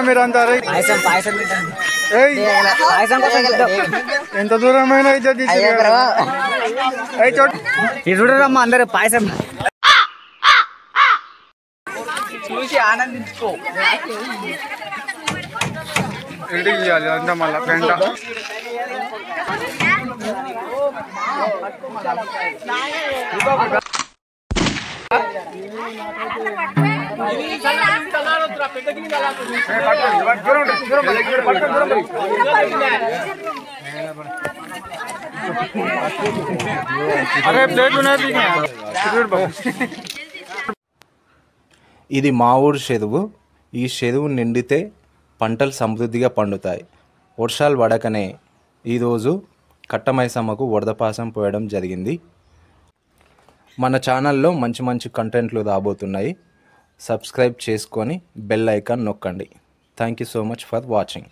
మీరు అంతా ఎంత దూరమైన చూడరమ్మా అందరూ పాయసం చూసి ఆనందించుకో. రెడీ చేయాలి అంతా మళ్ళా పెంట. అరే ప్లేట్ ఉన్నది. ఇది మా ఊరు చెరువు. ఈ చెరువు నిండితే పంటలు సమృద్ధిగా పండుతాయి. వర్షాలు పడకనే ఈరోజు కట్టమైసమ్మకు వరదపాసం పోయడం జరిగింది. మన ఛానల్లో మంచి మంచి కంటెంట్లు రాబోతున్నాయి. సబ్స్క్రైబ్ చేసుకొని బెల్ ఐకాన్ నొక్కండి. Thank you so much for watching.